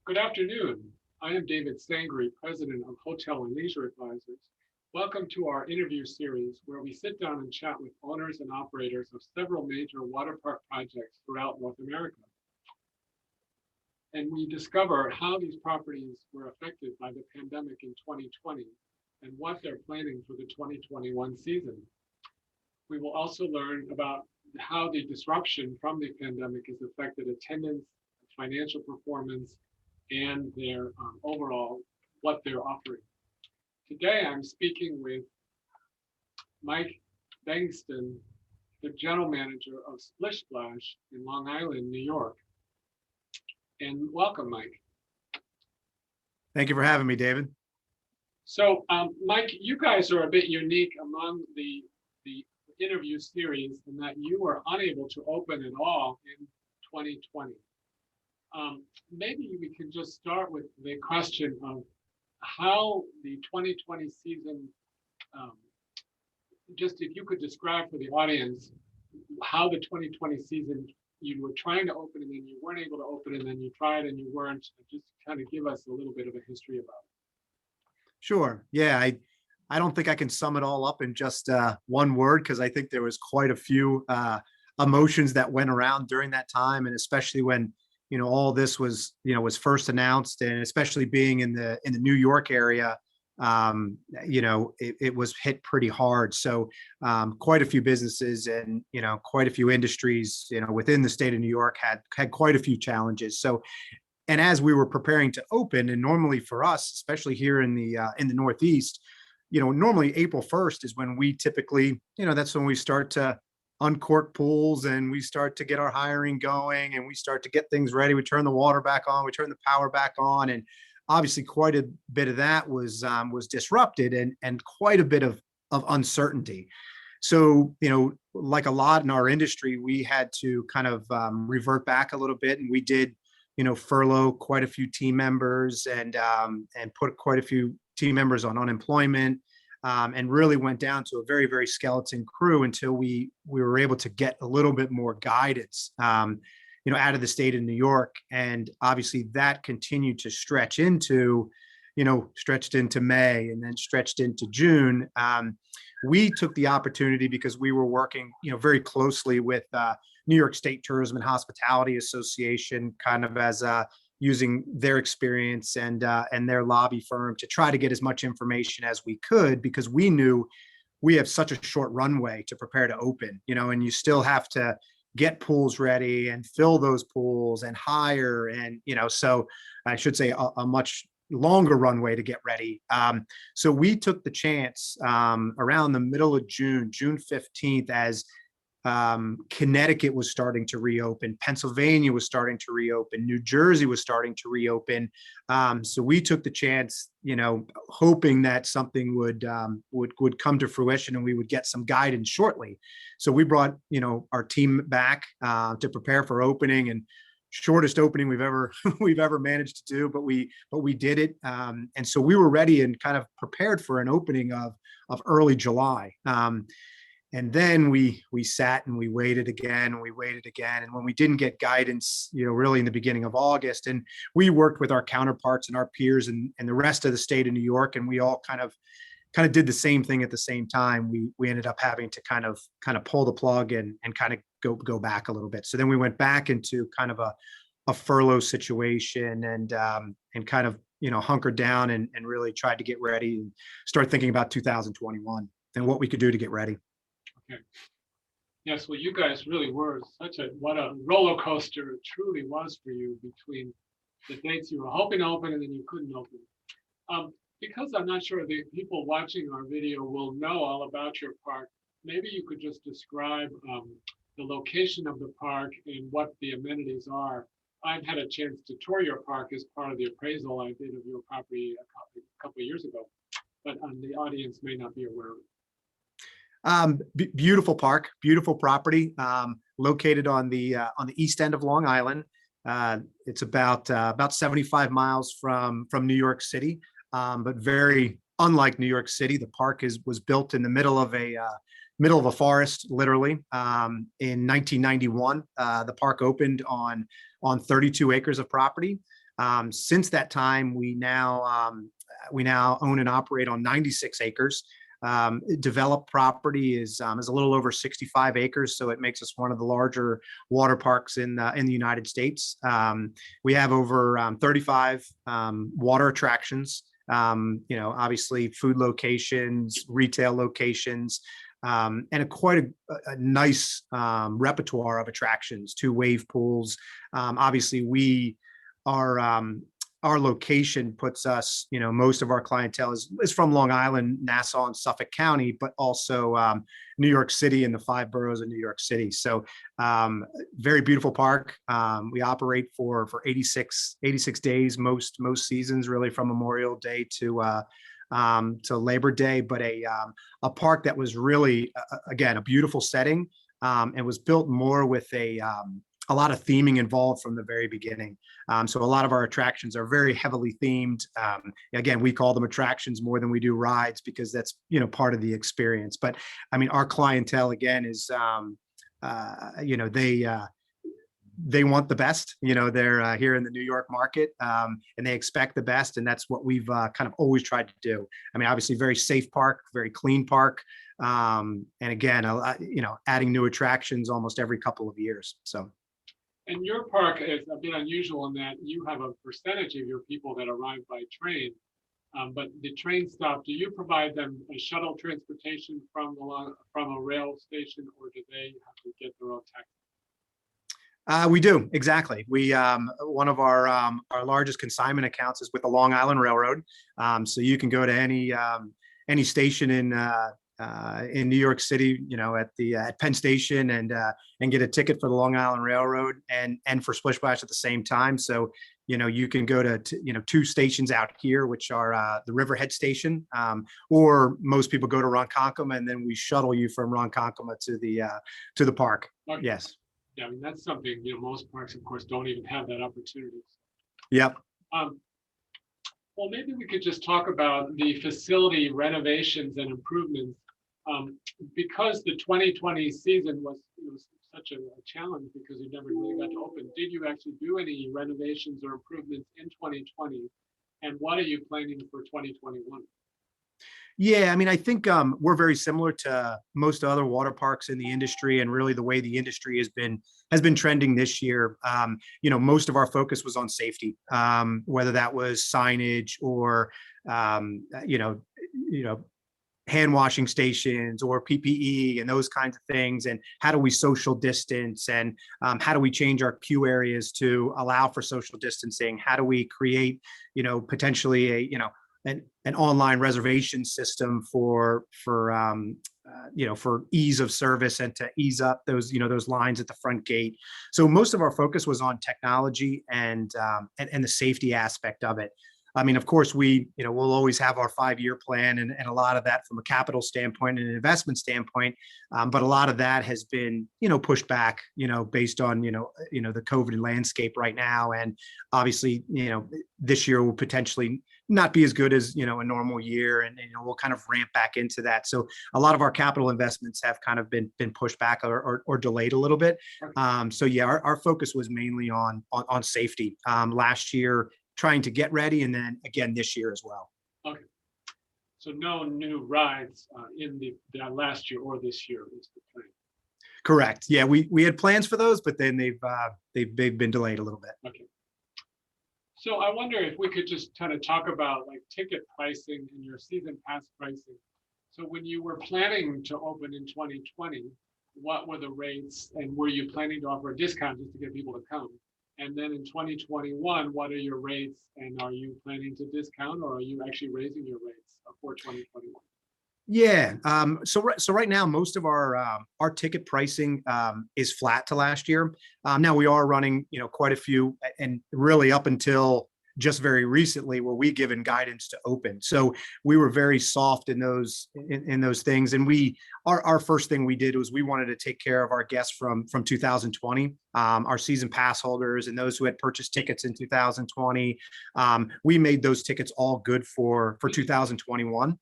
Good afternoon. I am David Sangree, President of Hotel and Leisure Advisors. Welcome to our interview series where we sit down and chat with owners and operators of several major water park projects throughout North America. And we discover how these properties were affected by the pandemic in 2020 and what they're planning for the 2021 season. We will also learn about how the disruption from the pandemic has affected attendance, financial performance, and their overall what they're offering. Today, I'm speaking with Mike Bengston, the general manager of Splish in Long Island, New York. And welcome, Mike. Thank you for having me, David. So, Mike, you guys are a bit unique among the interview series in that you were unable to open at all in 2020. Maybe we can just start with the question of how the 2020 season, just if you could describe for the audience how the 2020 season, you were trying to open and then you weren't able to open and then you tried and you weren't, just kind of give us a little bit of a history about it. Sure. Yeah, I don't think I can sum it all up in just one word, because I think there was quite a few emotions that went around during that time, and especially when all this was first announced, and especially being in the New York area, it was hit pretty hard. So quite a few businesses and quite a few industries within the state of New York had quite a few challenges. So, and as we were preparing to open, and normally for us, especially here in the Northeast, normally April 1st is when we typically, that's when we start to uncork pools and we start to get our hiring going and we start to get things ready. We turn the water back on, we turn the power back on, and obviously quite a bit of that was disrupted and quite a bit of uncertainty. So, like a lot in our industry, we had to kind of revert back a little bit, and we did, furlough quite a few team members and put quite a few team members on unemployment. And really went down to a very, very skeleton crew until we were able to get a little bit more guidance, out of the state of New York. And obviously that continued to stretched into May and then stretched into June. We took the opportunity because we were working, very closely with New York State Tourism and Hospitality Association, kind of as using their experience and their lobby firm to try to get as much information as we could, because we knew we have such a short runway to prepare to open, and you still have to get pools ready and fill those pools and hire. And, so I should say a much longer runway to get ready. So we took the chance around the middle of June 15th, as Connecticut was starting to reopen, Pennsylvania was starting to reopen, New Jersey was starting to reopen. So we took the chance, hoping that something would come to fruition and we would get some guidance shortly. So we brought, our team back to prepare for opening, and shortest opening we've ever managed to do, but we did it. And so we were ready and kind of prepared for an opening of early July. And then we sat and we waited again, and we waited again. And when we didn't get guidance, really in the beginning of August, and we worked with our counterparts and our peers and the rest of the state of New York, and we all kind of did the same thing at the same time. We ended up having to kind of pull the plug and kind of go back a little bit. So then we went back into kind of a furlough situation and kind of, hunkered down and really tried to get ready and start thinking about 2021 and what we could do to get ready. Okay. Yes, well, you guys really were what a roller coaster it truly was for you between the dates you were hoping to open and then you couldn't open. Because I'm not sure the people watching our video will know all about your park, maybe you could just describe the location of the park and what the amenities are. I've had a chance to tour your park as part of the appraisal I did of your property a couple of years ago, but the audience may not be aware of it. Beautiful park, beautiful property, located on the east end of Long Island. It's about 75 miles from New York City, but very unlike New York City. The park was built in the middle of a forest, literally. In 1991, the park opened on 32 acres of property. Since that time, we now own and operate on 96 acres. Developed property is a little over 65 acres, so it makes us one of the larger water parks in the United States. We have over 35 water attractions. Obviously food locations, retail locations, and quite a nice repertoire of attractions. 2 wave pools. Obviously, our location puts us, most of our clientele is from Long Island, Nassau, and Suffolk County, but also New York City and the 5 boroughs of New York City. So very beautiful park. We operate for 86 days, most seasons, really, from Memorial Day to Labor Day, but a park that was really, again, a beautiful setting, and was built more with a lot of theming involved from the very beginning. So a lot of our attractions are very heavily themed. Again, we call them attractions more than we do rides, because that's, part of the experience. But I mean, our clientele, again, is, they want the best. They're here in the New York market, and they expect the best. And that's what we've kind of always tried to do. I mean, obviously, very safe park, very clean park. And again, adding new attractions almost every couple of years. So. And your park is a bit unusual in that you have a percentage of your people that arrive by train, but the train stop, do you provide them a shuttle transportation from a rail station, or do they have to get their own taxi? We do, exactly. We one of our largest consignment accounts is with the Long Island Railroad. So you can go to any station in New York City, at Penn Station, and get a ticket for the Long Island Railroad and for Splish Splash at the same time. So, you can go to 2 stations out here, which are the Riverhead Station, or most people go to Ronkonkoma, and then we shuttle you from Ronkonkoma to the park. Okay. Yes. Yeah, I mean, that's something, most parks, of course, don't even have that opportunity. Yep. Well, maybe we could just talk about the facility renovations and improvements. Because the 2020 season was such a challenge because you never really got to open, did you actually do any renovations or improvements in 2020? And what are you planning for 2021? Yeah, I mean, I think we're very similar to most other water parks in the industry, and really the way the industry has been trending this year. Most of our focus was on safety, whether that was signage or hand washing stations or PPE and those kinds of things. And how do we social distance, and how do we change our queue areas to allow for social distancing? How do we create, potentially an online reservation system for ease of service and to ease up those lines at the front gate. So most of our focus was on technology and the safety aspect of it. I mean, of course, we'll always have our 5-year plan and a lot of that from a capital standpoint and an investment standpoint. But a lot of that has been, pushed back, based on, the COVID landscape right now. And obviously, this year will potentially not be as good as, a normal year. And, we'll kind of ramp back into that. So a lot of our capital investments have kind of been pushed back or delayed a little bit. So yeah, our focus was mainly on safety last year, trying to get ready, and then again this year as well. Okay. So no new rides in the last year or this year is the plan. Correct. Yeah, we had plans for those, but then they've been delayed a little bit. Okay. So I wonder if we could just kind of talk about like ticket pricing and your season pass pricing. So when you were planning to open in 2020, what were the rates, and were you planning to offer a discount just to get people to come? And then in 2021, what are your rates, and are you planning to discount, or are you actually raising your rates for 2021? Yeah. So right now, most of our ticket pricing is flat to last year. Now we are running, quite a few, and really up until just very recently were we given guidance to open. So we were very soft in those things. And our first thing we did was we wanted to take care of our guests from 2020, our season pass holders and those who had purchased tickets in 2020. We made those tickets all good for 2021.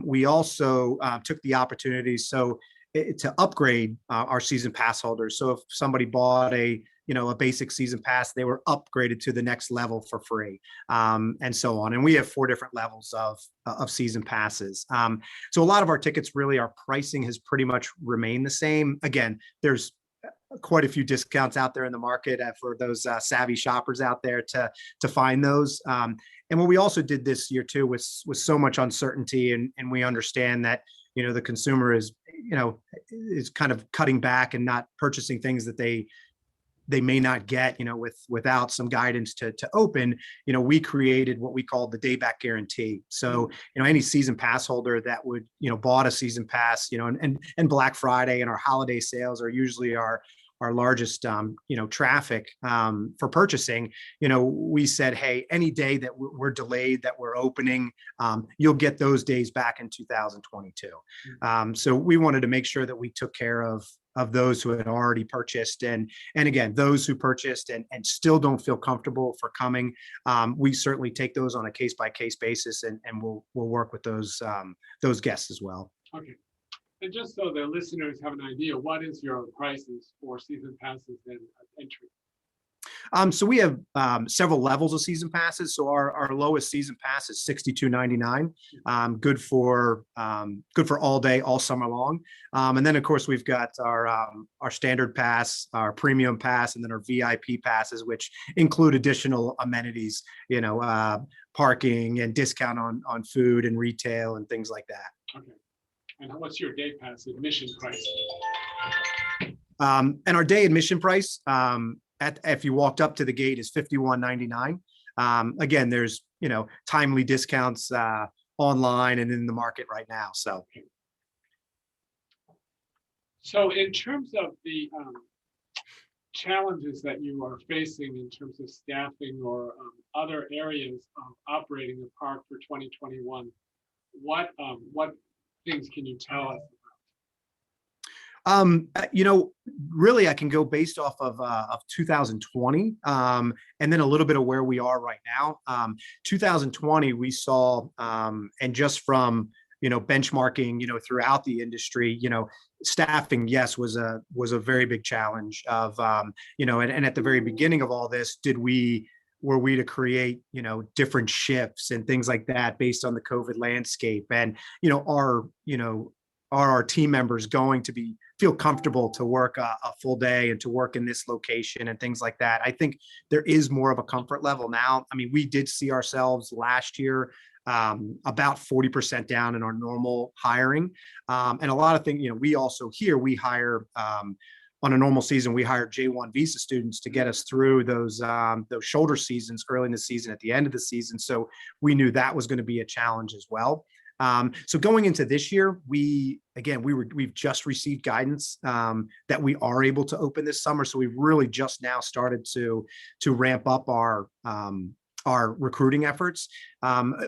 We also took the opportunity to upgrade our season pass holders. So if somebody bought a a basic season pass, they were upgraded to the next level for free, and so on. And we have 4 different levels of season passes. So a lot of our tickets, really, our pricing has pretty much remained the same. Again, there's quite a few discounts out there in the market for those savvy shoppers out there to find those. And what we also did this year too was so much uncertainty, and we understand that the consumer is kind of cutting back and not purchasing things that they may not get, without some guidance to open. We created what we call the day back guarantee. So, any season pass holder that would, bought a season pass, and Black Friday and our holiday sales are usually our largest, traffic for purchasing. We said, hey, any day that we're delayed, that we're opening, you'll get those days back in 2022. So we wanted to make sure that we took care of those who had already purchased, and again, those who purchased and still don't feel comfortable for coming. We certainly take those on a case by case basis, and we'll work with those guests as well. Okay. And just so the listeners have an idea, what is your prices for season passes and entry? So we have several levels of season passes. So our lowest season pass is $62.99. Good for all day, all summer long. And then of course we've got our standard pass, our premium pass, and then our VIP passes, which include additional amenities, parking and discount on food and retail and things like that. Okay. And what's your day pass admission price? And our day admission price, if you walked up to the gate, is $51.99. Again, there's timely discounts online and in the market right now. So in terms of the challenges that you are facing in terms of staffing or other areas of operating the park for 2021, what things can you tell us? Really, I can go based off of 2020, and then a little bit of where we are right now. 2020, we saw, and just from benchmarking, throughout the industry, staffing, yes, was a very big challenge of, and at the very beginning of all this, were we to create, different shifts and things like that based on the COVID landscape, and are our team members going to feel comfortable to work a full day and to work in this location and things like that. I think there is more of a comfort level now. I mean, we did see ourselves last year about 40% down in our normal hiring, and a lot of things. We also we hire. On a normal season, we hire J1 visa students to get us through those shoulder seasons early in the season, at the end of the season. So we knew that was going to be a challenge as well. So going into this year, we've just received guidance that we are able to open this summer. So we've really just now started to ramp up our recruiting efforts.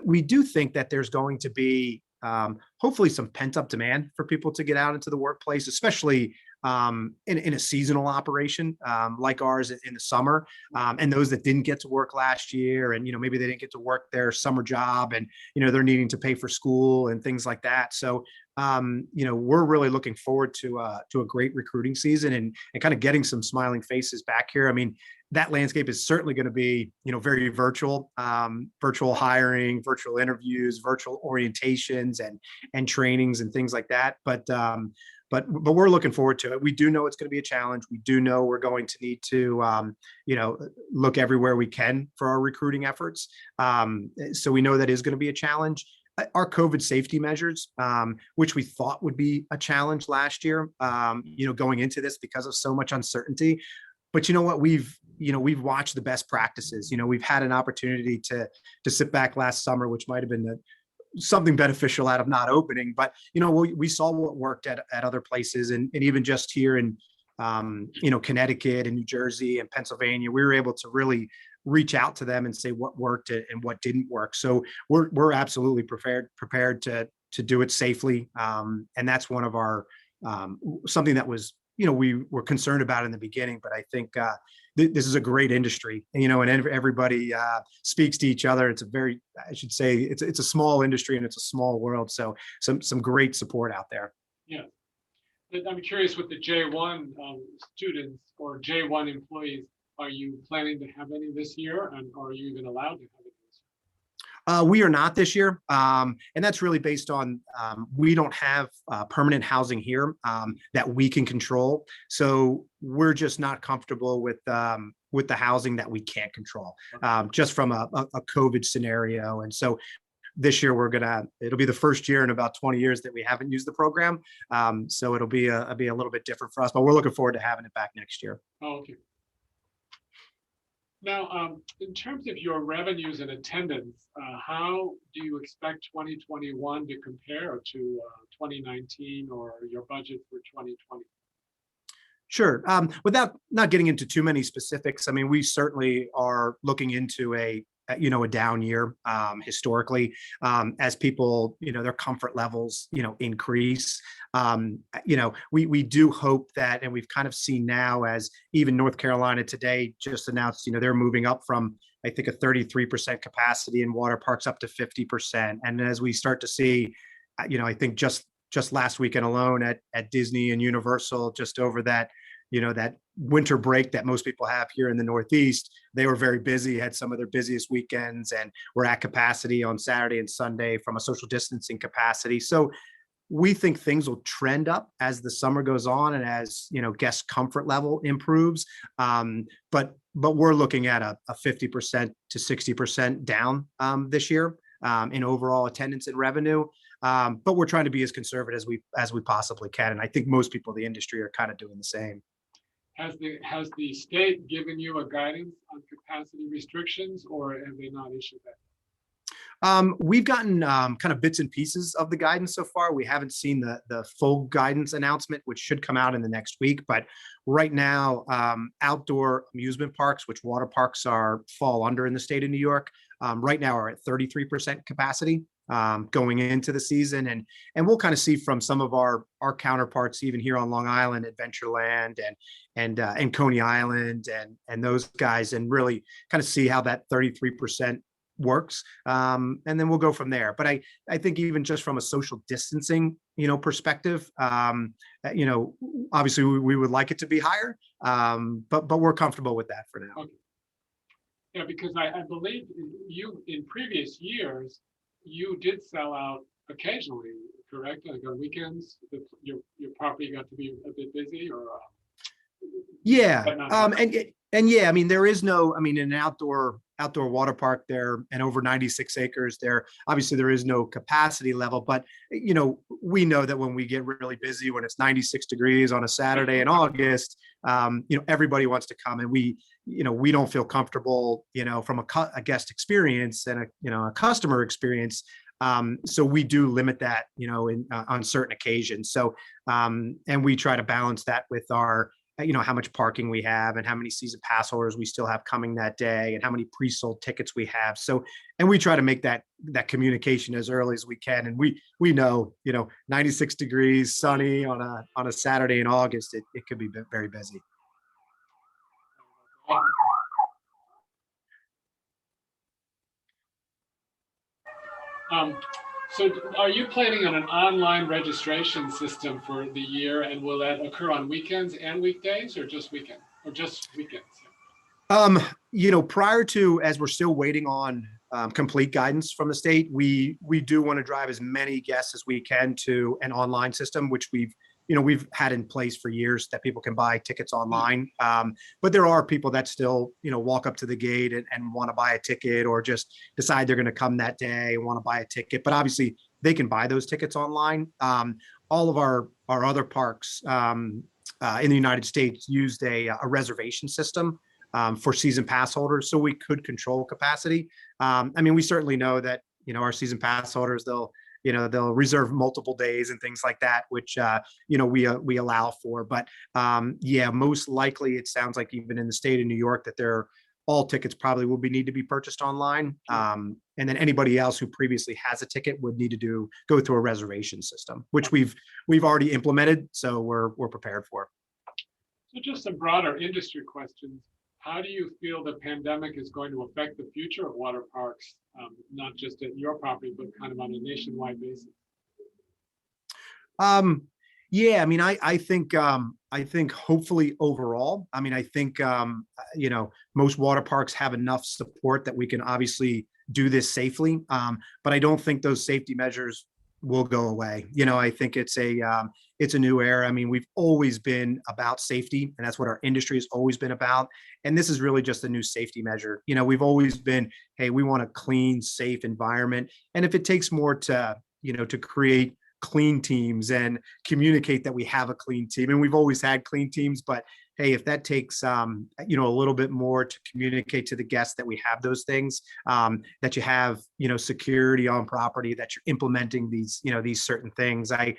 We do think that there's going to be hopefully some pent up demand for people to get out into the workplace, especially in a seasonal operation like ours in the summer, and those that didn't get to work last year, and maybe they didn't get to work their summer job, and they're needing to pay for school and things like that. So we're really looking forward to a great recruiting season and kind of getting some smiling faces back here. I mean, that landscape is certainly going to be very virtual hiring, virtual interviews, virtual orientations and trainings and things like that. But we're looking forward to it. We do know it's going to be a challenge. We do know we're going to need to, look everywhere we can for our recruiting efforts. So we know that is going to be a challenge. Our COVID safety measures, which we thought would be a challenge last year, going into this because of so much uncertainty. But you know what? We've watched the best practices. We've had an opportunity to sit back last summer, which might have been something beneficial out of not opening, but we saw what worked at other places, and even just here in Connecticut and New Jersey and Pennsylvania, we were able to really reach out to them and say what worked and what didn't work. So we're absolutely prepared to do it safely, and that's one of our something that was we were concerned about in the beginning, but I think this is a great industry, and everybody speaks to each other. It's a small industry and it's a small world. So some great support out there. Yeah. But I'm curious with the J1 students or J1 employees, are you planning to have any this year, and are you even allowed to have it this We are not this year. And that's really based on, we don't have permanent housing here that we can control. So we're just not comfortable with the housing that we can't control, just from a COVID scenario. And so this year it'll be the first year in about 20 years that we haven't used the program. So it'll be a little bit different for us, but we're looking forward to having it back next year. year? Oh, okay. Now, in terms of your revenues and attendance, how do you expect 2021 to compare to 2019 or your budget for 2020? Sure. Without not getting into too many specifics, I mean, we certainly are looking into a down year historically, as people, their comfort levels, increase. We do hope that, and we've kind of seen now as even North Carolina today just announced, they're moving up from, I think, a 33% capacity in water parks up to 50%. And as we start to see, I think just last weekend alone at Disney and Universal, just over that winter break that most people have here in the Northeast, they were very busy, had some of their busiest weekends, and were at capacity on Saturday and Sunday from a social distancing capacity. So we think things will trend up as the summer goes on and as, guest comfort level improves. But we're looking at a 50% to 60% down this year in overall attendance and revenue. But we're trying to be as conservative as we possibly can. And I think most people in the industry are kind of doing the same. Has the state given you a guidance on capacity restrictions, or have they not issued that? We've gotten kind of bits and pieces of the guidance so far. We haven't seen the full guidance announcement, which should come out in the next week. But right now, outdoor amusement parks, which water parks fall under in the state of New York, right now are at 33% capacity going into the season. And we'll kind of see from some of our counterparts, even here on Long Island, Adventureland and Coney Island and those guys, and really kind of see how that 33% works. And then we'll go from there. But I think even just from a social distancing, perspective, obviously we would like it to be higher, but we're comfortable with that for now. Okay. Yeah, because I believe you in previous years, you did sell out occasionally, correct? Like on weekends, your property got to be a bit busy, or yeah, yeah, I mean, there is no, in an outdoor water park there, and over 96 acres there, obviously there is no capacity level, but we know that when we get really busy, when it's 96 degrees on a Saturday in August, everybody wants to come, and we don't feel comfortable, from a guest experience and a customer experience. So we do limit that, on certain occasions. So, and we try to balance that with our, how much parking we have and how many season pass holders we still have coming that day and how many pre-sold tickets we have. So, and we try to make that communication as early as we can. And we know, 96 degrees, sunny on a Saturday in August, it could be very busy. So are you planning on an online registration system for the year, and will that occur on weekends and weekdays, or just weekends? Prior to, as we're still waiting on complete guidance from the state, we do want to drive as many guests as we can to an online system, which we've had in place for years, that people can buy tickets online. But there are people that still, walk up to the gate and want to buy a ticket, or just decide they're going to come that day and want to buy a ticket. But obviously they can buy those tickets online. All of our other parks in the United States used a reservation system for season pass holders, so we could control capacity. We certainly know that, our season pass holders, they'll reserve multiple days and things like that, which, we allow for. But yeah, most likely it sounds like even in the state of New York that all tickets probably will need to be purchased online. And then anybody else who previously has a ticket would need to go through a reservation system, which we've already implemented. So we're prepared for. So just some broader industry questions. How do you feel the pandemic is going to affect the future of water parks, not just at your property, but kind of on a nationwide basis? Yeah, I mean, I think hopefully overall, I mean, I think, most water parks have enough support that we can obviously do this safely. But I don't think those safety measures will go away. I think it's a new era. I mean, we've always been about safety, and that's what our industry has always been about. And this is really just a new safety measure. We've always been, hey, we want a clean, safe environment. And if it takes more to create clean teams and communicate that we have a clean team, and we've always had clean teams, but hey, if that takes a little bit more to communicate to the guests that we have those things, that you have security on property, that you're implementing these certain things, I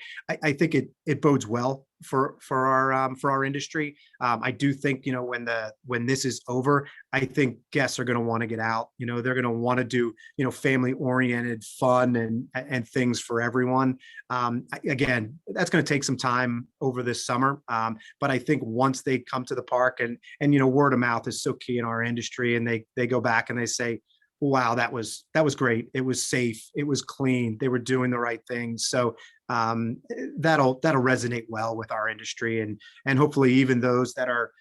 think it bodes well for our industry. I do think when this is over, I think guests are going to want to get out. They're going to want to do family oriented fun and things for everyone. Again, that's going to take some time over this summer, but I think once they come to the park, and word of mouth is so key in our industry, and they go back and they say, wow, that was great, it was safe, it was clean, they were doing the right things. So that'll resonate well with our industry, and hopefully even those that are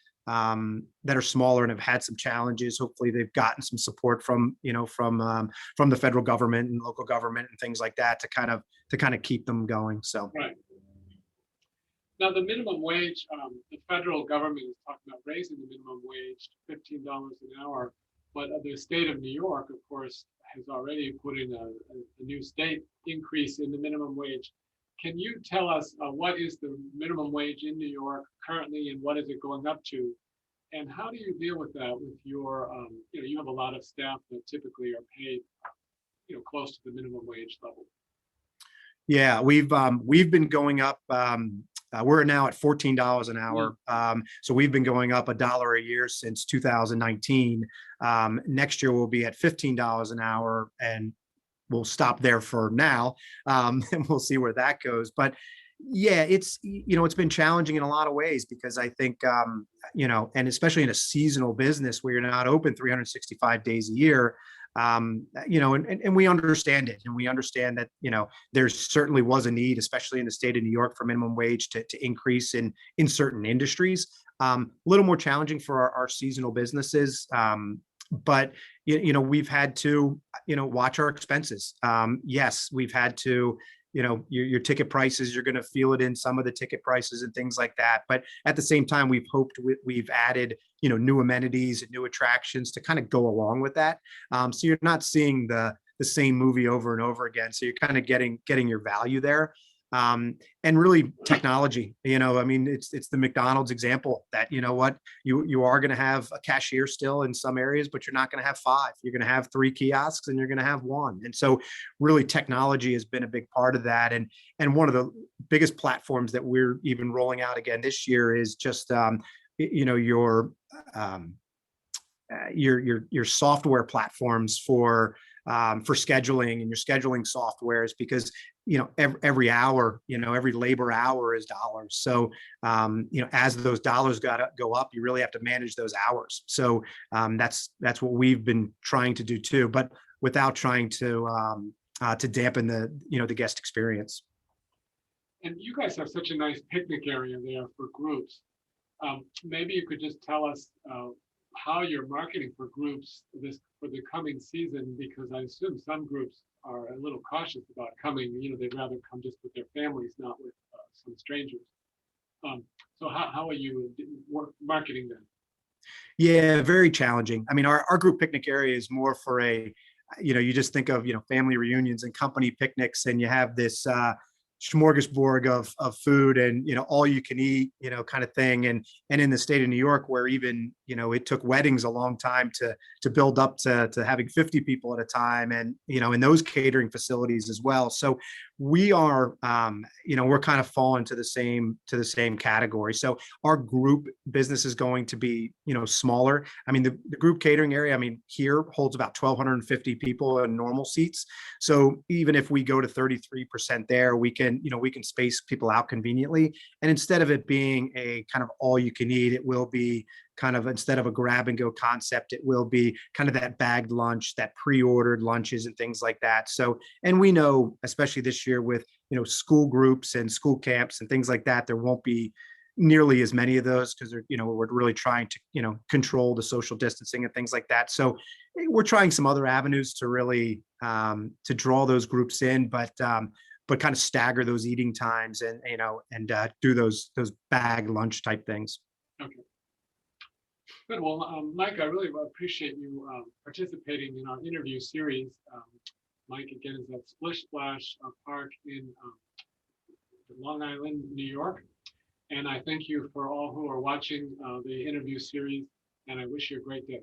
smaller and have had some challenges, hopefully they've gotten some support from the federal government and local government and things like that to kind of keep them going. So Right. Now, the minimum wage, the federal government is talking about raising the minimum wage to $15 an hour, but the state of New York, of course, has already put in a new state increase in the minimum wage. Can you tell us what is the minimum wage in New York currently, and what is it going up to? And how do you deal with that with your, you have a lot of staff that typically are paid, close to the minimum wage level. yeah, we've been going up. We're now at $14 an hour. So we've been going up $1 a year since 2019. Next year we'll be at $15 an hour, and we'll stop there for now. And we'll see where that goes. But yeah, it's been challenging in a lot of ways, because I think, and especially in a seasonal business where you're not open 365 days a year, and we understand it, and we understand that, there certainly was a need, especially in the state of New York, for minimum wage to increase in certain industries. A little more challenging for our seasonal businesses. But we've had to watch our expenses. Yes, we've had to, your ticket prices, you're going to feel it in some of the ticket prices and things like that. But at the same time, we've added new amenities and new attractions to kind of go along with that. So you're not seeing the same movie over and over again. So you're kind of getting your value there. And really technology, I mean, it's the McDonald's example that, what, you are going to have a cashier still in some areas, but you're not going to have 5, you're going to have 3 kiosks, and you're going to have 1. And so really technology has been a big part of that. And one of the biggest platforms that we're even rolling out again this year is just, your software platforms for scheduling, and your scheduling softwares, because every hour, every labor hour is dollars. So as those dollars got to go up, you really have to manage those hours. So that's what we've been trying to do too, but without trying to dampen the guest experience. And you guys have such a nice picnic area there for groups. Maybe you could just tell us how you're marketing for groups for the coming season, because I assume some groups are a little cautious about coming. They'd rather come just with their families, not with some strangers. So how are you marketing them? Yeah, very challenging. I mean, our group picnic area is more for you just think of, family reunions and company picnics, and you have this smorgasbord of food and, all you can eat, kind of thing. And in the state of New York, where even, it took weddings a long time to build up to having 50 people at a time, and, in those catering facilities as well. So we are, we're kind of falling to the same category. So our group business is going to be, smaller. I mean, the group catering area, I mean, here holds about 1,250 people in normal seats. So even if we go to 33% there, we can space people out conveniently. And instead of it being a kind of all you can eat, it will be kind of, instead of a grab and go concept, it will be kind of that bagged lunch, that pre-ordered lunches and things like that. So, and we know, especially this year with school groups and school camps and things like that, there won't be nearly as many of those because we're really trying to, control the social distancing and things like that. So we're trying some other avenues to really to draw those groups in, but kind of stagger those eating times and, do those bag lunch type things. Okay. Good. Well, Mike, I really appreciate you participating in our interview series. Mike, again, is at Splish Splash Park in Long Island, New York. And I thank you for all who are watching the interview series, and I wish you a great day.